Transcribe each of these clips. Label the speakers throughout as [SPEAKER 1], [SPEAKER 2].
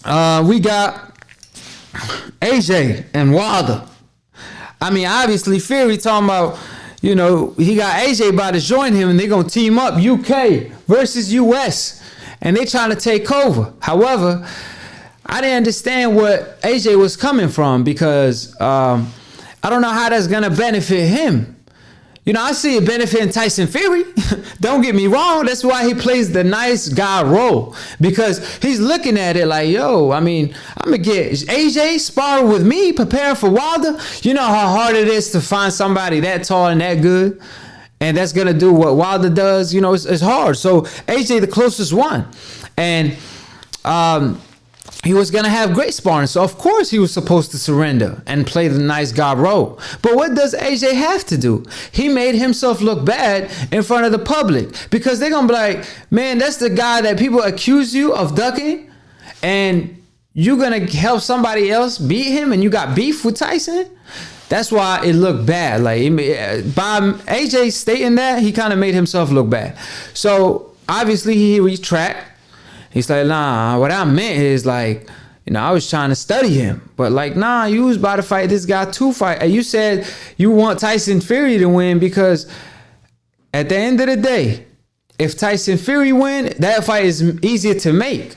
[SPEAKER 1] We got AJ and Wilder. I mean, obviously, Fury talking about, you know, he got AJ about to join him, and they're going to team up UK versus US, and they trying to take over. However, I didn't understand what AJ was coming from because I don't know how that's going to benefit him. You know, I see it benefiting Tyson Fury. Don't get me wrong. That's why he plays the nice guy role, because he's looking at it like, yo, I mean, I'm going to get AJ sparring with me, preparing for Wilder. You know how hard it is to find somebody that tall and that good, and that's going to do what Wilder does. You know, it's hard. So AJ, the closest one. And he was going to have great sparring. So, of course, he was supposed to surrender and play the nice guy role. But what does AJ have to do? He made himself look bad in front of the public, because they're going to be like, man, that's the guy that people accuse you of ducking, and you're going to help somebody else beat him, and you got beef with Tyson? That's why it looked bad. Like, by AJ stating that, he kind of made himself look bad. So, obviously, he retracted. He's like, nah, what I meant is, like, you know, I was trying to study him. But, like, nah, you was about to fight this guy to fight. And you said you want Tyson Fury to win because at the end of the day, if Tyson Fury win, that fight is easier to make.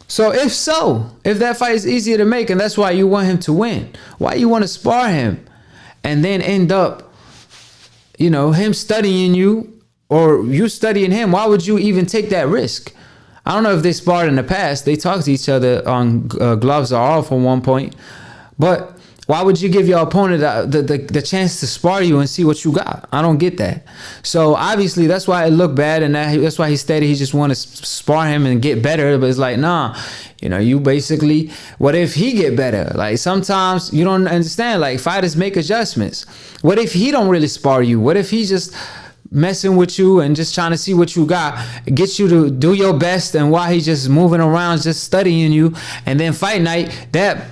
[SPEAKER 1] So, if that fight is easier to make, and that's why you want him to win, why you want to spar him and then end up, you know, him studying you or you studying him? Why would you even take that risk? I don't know if they sparred in the past. They talked to each other on gloves are off at one point. But why would you give your opponent the chance to spar you and see what you got? I don't get that. So obviously that's why it looked bad, and that's why he stated he just want to spar him and get better. But it's like, nah, you know, you basically, what if he get better? Like, sometimes you don't understand, like, fighters make adjustments. What if he don't really spar you? What if he just messing with you and just trying to see what you got, get you to do your best, and while he just moving around just studying you, and then fight night that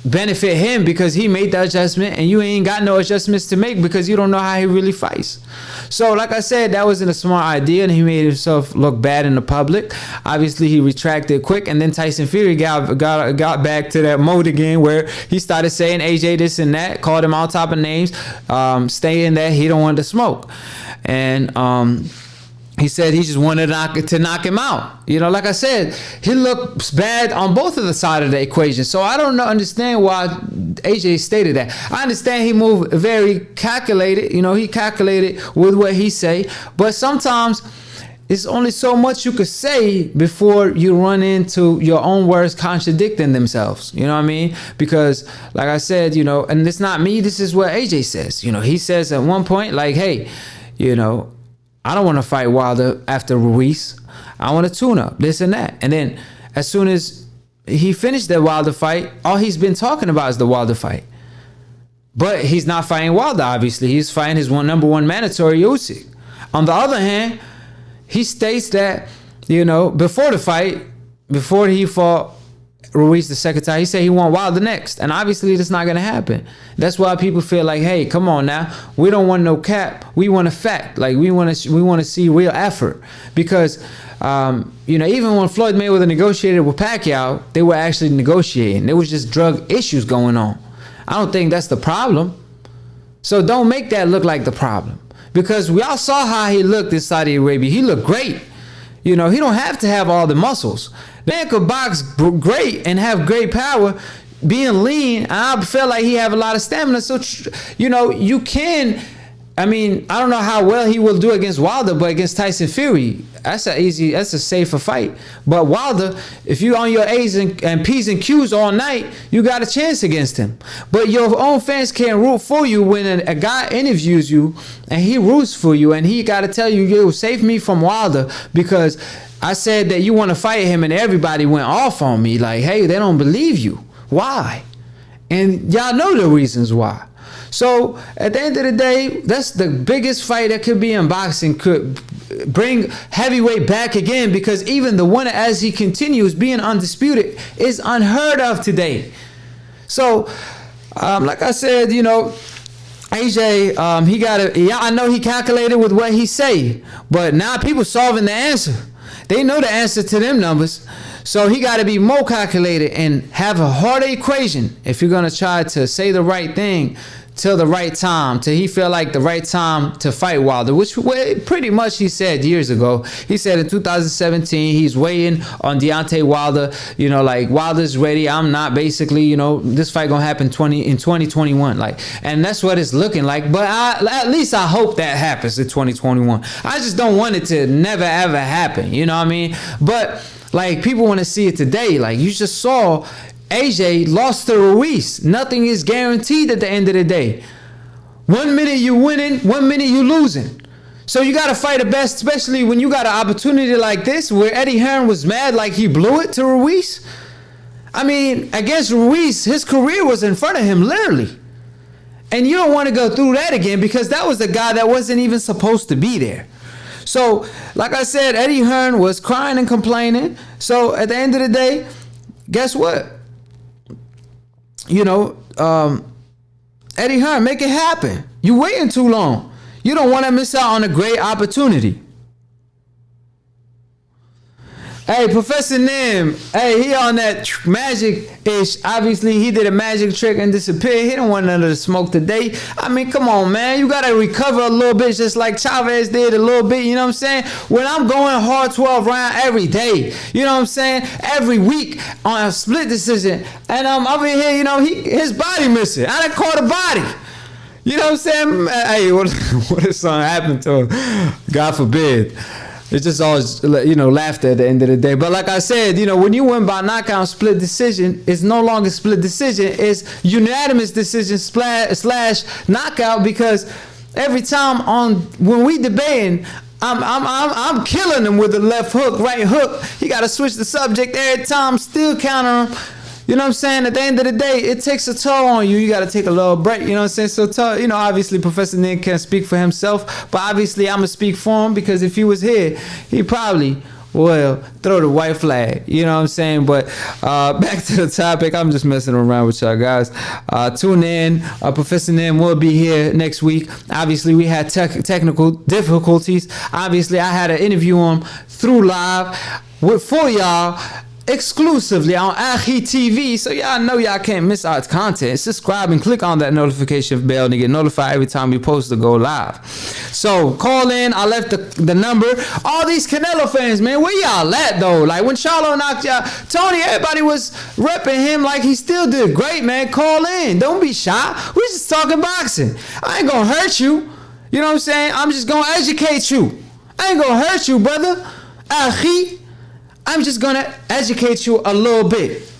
[SPEAKER 1] benefit him because he made the adjustment and you ain't got no adjustments to make because you don't know how he really fights. So like I said, that wasn't a smart idea, and he made himself look bad in the public. Obviously he retracted quick, and then Tyson Fury got back to that mode again where he started saying AJ this and that, called him all type of names, saying that he don't want to smoke. And he said he just wanted to knock him out. You know, like I said, he looks bad on both of the side of the equation. So I don't understand why AJ stated that. I understand he moved very calculated. You know, he calculated with what he say. But sometimes it's only so much you could say before you run into your own words contradicting themselves. You know what I mean? Because like I said, you know, and it's not me. This is what AJ says. You know, he says at one point, like, hey, you know, I don't want to fight Wilder after Ruiz. I want to tune up, this and that. And then as soon as he finished that Wilder fight, all he's been talking about is the Wilder fight. But he's not fighting Wilder, obviously. He's fighting his number one mandatory, Usyk. On the other hand, he states that, you know, before the fight, before he fought Ruiz the second time, he said he want Wilder next, and obviously that's not gonna happen. That's why people feel like, hey, come on now, we don't want no cap, we want a fact. Like, we want to see real effort, because you know, even when Floyd Mayweather negotiated with Pacquiao, they were actually negotiating. There was just drug issues going on. I don't think that's the problem. So don't make that look like the problem, because we all saw how he looked in Saudi Arabia. He looked great. You know, he don't have to have all the muscles. Man could box great and have great power, being lean, and I feel like he have a lot of stamina. So, you know, you can, I mean, I don't know how well he will do against Wilder, but against Tyson Fury, that's a safer fight. But Wilder, if you on your A's and P's and Q's all night, you got a chance against him. But your own fans can't root for you when a guy interviews you and he roots for you, and he got to tell you, yo, save me from Wilder because I said that you want to fight him, and everybody went off on me. Like, hey, they don't believe you. Why? And y'all know the reasons why. So at the end of the day, that's the biggest fight that could be in boxing. Could bring heavyweight back again, because even the winner, as he continues being undisputed, is unheard of today. So like I said, you know, AJ, he got to, yeah, I know he calculated with what he say, but now people solving the answer. They know the answer to them numbers. So he got to be more calculated and have a harder equation if you're going to try to say the right thing till the right time, till he feel like the right time to fight Wilder, which pretty much he said years ago. He said in 2017 he's waiting on Deontay Wilder, you know, like Wilder's ready, I'm not, basically, you know, this fight gonna happen in 2021, like, and that's what it's looking like. But at least I hope that happens in 2021. I just don't want it to never ever happen, you know what I mean? But like, people want to see it today. Like, you just saw AJ lost to Ruiz. Nothing is guaranteed at the end of the day. 1 minute you winning, 1 minute you losing. So you got to fight the best, especially when you got an opportunity like this where Eddie Hearn was mad like he blew it to Ruiz. I mean, against Ruiz, his career was in front of him, literally. And you don't want to go through that again, because that was the guy that wasn't even supposed to be there. So, like I said, Eddie Hearn was crying and complaining. So at the end of the day, guess what? You know, Eddie Hearn, make it happen. You waiting too long. You don't want to miss out on a great opportunity. Hey, Professor Nim, hey, he on that magic-ish. Obviously, he did a magic trick and disappeared. He don't want none of the smoke today. I mean, come on, man. You got to recover a little bit, just like Chavez did a little bit, you know what I'm saying? When I'm going hard 12 round every day, you know what I'm saying? Every week on a split decision. And I'm over here, you know, his body missing. I done caught a body. You know what I'm saying? Hey, what if something happened to him? God forbid. It's just always, you know, laughter at the end of the day. But like I said, you know, when you win by knockout split decision, it's no longer split decision. It's unanimous decision slash knockout, because every time when we debating, I'm killing him with the left hook, right hook. He got to switch the subject every time, still counter him. You know what I'm saying? At the end of the day, it takes a toll on you. You got to take a little break. You know what I'm saying? So, you know, obviously, Professor Nick can't speak for himself. But obviously, I'm going to speak for him, because if he was here, he probably will throw the white flag. You know what I'm saying? But back to the topic. I'm just messing around with y'all guys. Tune in. Professor Nim will be here next week. Obviously, we had technical difficulties. Obviously, I had an interview on through live for y'all, exclusively on AkHi TV, so y'all know y'all can't miss our content. Subscribe and click on that notification bell to get notified every time we post to go live. So call in. I left the number. All these Canelo fans, man, where y'all at though? Like, when Charlo knocked y'all, Tony, everybody was repping him like he still did great, man. Call in. Don't be shy. We just talking boxing. I ain't gonna hurt you. You know what I'm saying? I'm just gonna educate you. I ain't gonna hurt you, brother. AkHi, I'm just gonna educate you a little bit.